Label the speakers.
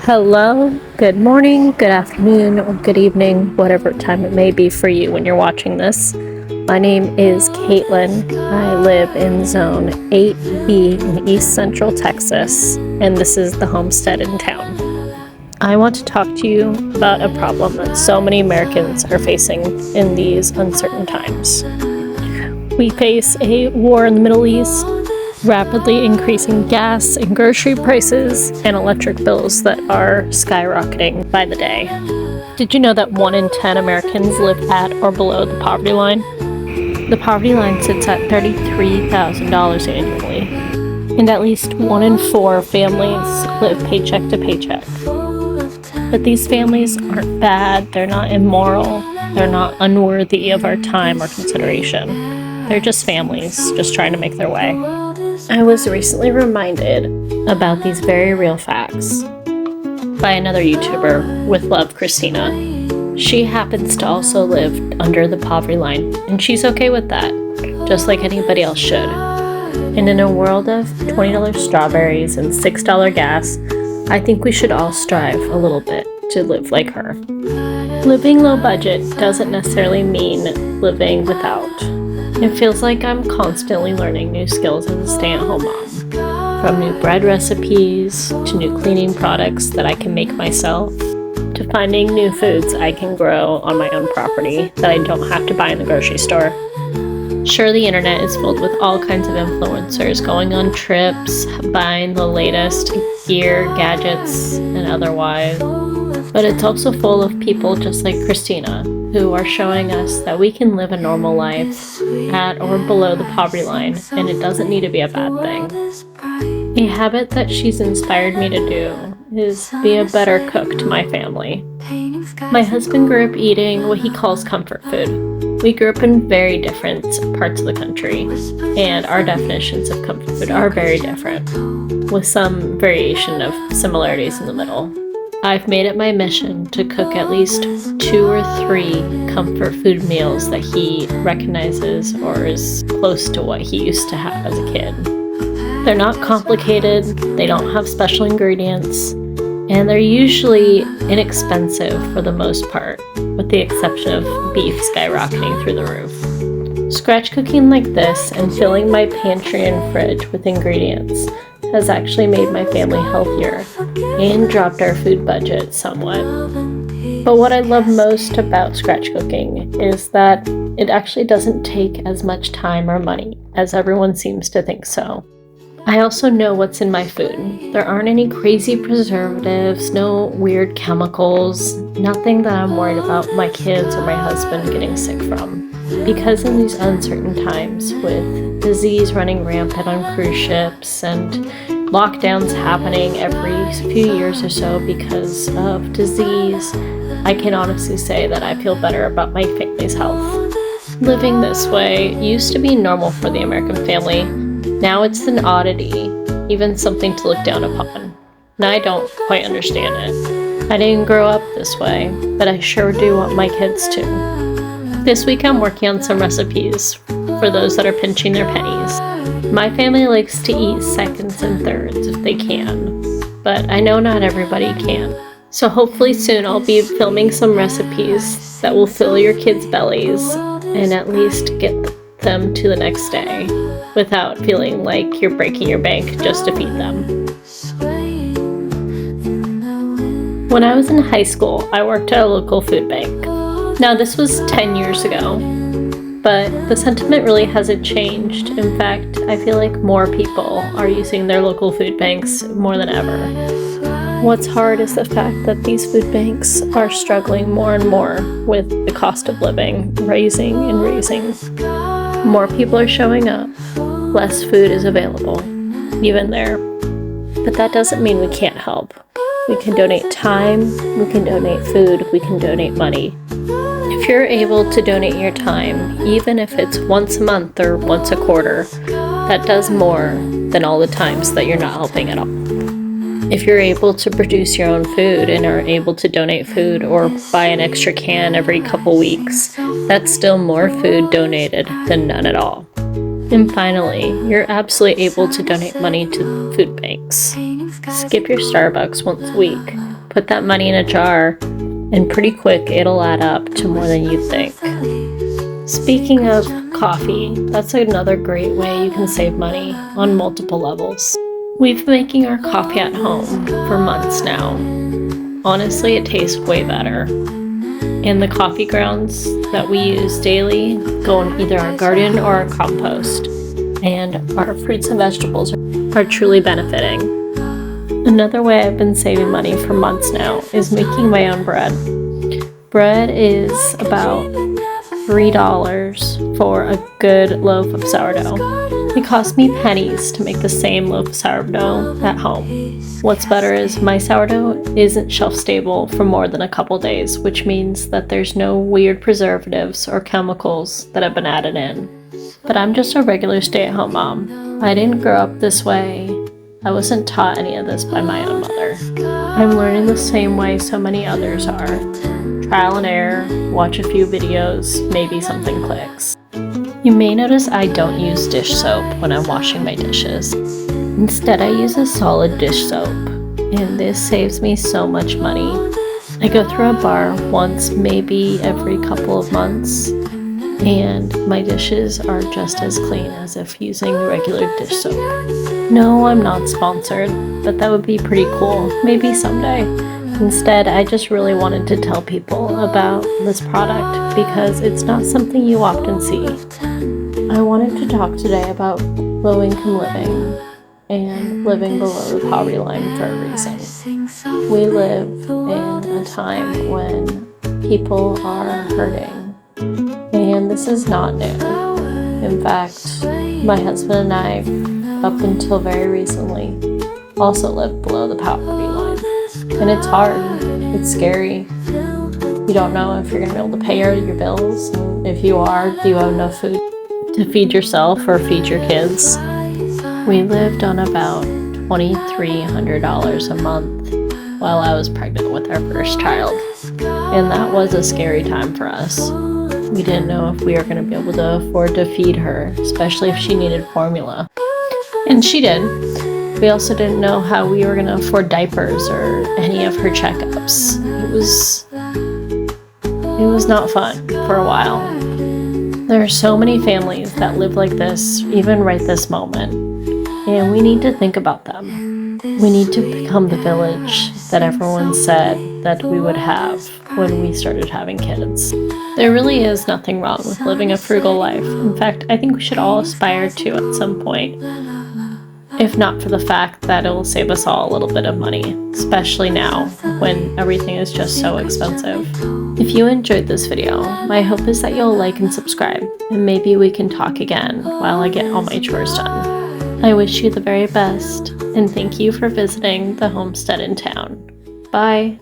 Speaker 1: Hello, good morning, good afternoon, or good evening, whatever time it may be for you when you're watching this. My name is Caitlin. I live in Zone 8B in East Central Texas, and this is the homestead in town. I want to talk to you about a problem that so many Americans are facing in these uncertain times. We face a war in the Middle East, rapidly increasing gas and grocery prices, and electric bills that are skyrocketing by the day. Did you know that 1 in 10 Americans live at or below the poverty line? The poverty line sits at $33,000 annually, and at least 1 in 4 families live paycheck to paycheck. But these families aren't bad, they're not immoral, they're not unworthy of our time or consideration. They're just families, just trying to make their way. I was recently reminded about these very real facts by another YouTuber with Love, Christina. She happens to also live under the poverty line, and she's okay with that, just like anybody else should. And in a world of $20 strawberries and $6 gas, I think we should all strive a little bit to live like her. Living low budget doesn't necessarily mean living without. It feels like I'm constantly learning new skills as a stay-at-home mom. From new bread recipes, to new cleaning products that I can make myself, to finding new foods I can grow on my own property that I don't have to buy in the grocery store. Sure, the internet is filled with all kinds of influencers going on trips, buying the latest gear, gadgets, and otherwise. But it's also full of people just like Christina, who are showing us that we can live a normal life at or below the poverty line, and it doesn't need to be a bad thing. A habit that she's inspired me to do is be a better cook to my family. My husband grew up eating what he calls comfort food. We grew up in very different parts of the country, and our definitions of comfort food are very different, with some variation of similarities in the middle. I've made it my mission to cook at least 2 or 3 comfort food meals that he recognizes or is close to what he used to have as a kid. They're not complicated, they don't have special ingredients, and they're usually inexpensive for the most part, with the exception of beef skyrocketing through the roof. Scratch cooking like this and filling my pantry and fridge with ingredients has actually made my family healthier and dropped our food budget somewhat. But what I love most about scratch cooking is that it actually doesn't take as much time or money as everyone seems to think so. I also know what's in my food. There aren't any crazy preservatives, no weird chemicals, nothing that I'm worried about my kids or my husband getting sick from. Because in these uncertain times, with disease running rampant on cruise ships and lockdowns happening every few years or so because of disease, I can honestly say that I feel better about my family's health. Living this way used to be normal for the American family. Now it's an oddity, even something to look down upon. And I don't quite understand it. I didn't grow up this way, but I sure do want my kids to. This week I'm working on some recipes for those that are pinching their pennies. My family likes to eat seconds and thirds if they can, but I know not everybody can. So hopefully soon I'll be filming some recipes that will fill your kids' bellies and at least get them to the next day without feeling like you're breaking your bank just to feed them. When I was in high school, I worked at a local food bank. Now, this was 10 years ago, but the sentiment really hasn't changed. In fact, I feel like more people are using their local food banks more than ever. What's hard is the fact that these food banks are struggling more and more with the cost of living, raising. More people are showing up, less food is available, even there. But that doesn't mean we can't help. We can donate time, we can donate food, we can donate money. If you're able to donate your time, even if it's once a month or once a quarter, that does more than all the times that you're not helping at all. If you're able to produce your own food and are able to donate food or buy an extra can every couple weeks, that's still more food donated than none at all. And finally, you're absolutely able to donate money to food banks. Skip your Starbucks once a week. Put that money in a jar, and pretty quick it'll add up to more than you'd think. Speaking of coffee, that's another great way you can save money on multiple levels. We've been making our coffee at home for months now. Honestly, it tastes way better. And the coffee grounds that we use daily go in either our garden or our compost. And our fruits and vegetables are truly benefiting. Another way I've been saving money for months now is making my own bread. Bread is about $3 for a good loaf of sourdough. It cost me pennies to make the same loaf of sourdough at home. What's better is my sourdough isn't shelf stable for more than a couple days, which means that there's no weird preservatives or chemicals that have been added in. But I'm just a regular stay-at-home mom. I didn't grow up this way. I wasn't taught any of this by my own mother. I'm learning the same way so many others are. Trial and error, watch a few videos, maybe something clicks. You may notice I don't use dish soap when I'm washing my dishes. Instead, I use a solid dish soap, and this saves me so much money. I go through a bar once, maybe every couple of months, and my dishes are just as clean as if using regular dish soap. No, I'm not sponsored, but that would be pretty cool, maybe someday. Instead, I just really wanted to tell people about this product because it's not something you often see. I wanted to talk today about low-income living and living below the poverty line for a reason. We live in a time when people are hurting, and this is not new. In fact, my husband and I, up until very recently, also lived below the poverty line. And it's hard, it's scary. You don't know if you're going to be able to pay your bills, and if you are, do you have enough food to feed yourself or feed your kids? We lived on about $2,300 a month while I was pregnant with our first child, and that was a scary time for us. We didn't know if we were going to be able to afford to feed her, especially if she needed formula. And she did. We also didn't know how we were going to afford diapers or any of her checkups. It was not fun for a while. There are so many families that live like this, even right this moment, and we need to think about them. We need to become the village that everyone said that we would have when we started having kids. There really is nothing wrong with living a frugal life. In fact, I think we should all aspire to at some point. If not for the fact that it will save us all a little bit of money, especially now when everything is just so expensive. If you enjoyed this video, my hope is that you'll like and subscribe, and maybe we can talk again while I get all my chores done. I wish you the very best, and thank you for visiting the homestead in town. Bye!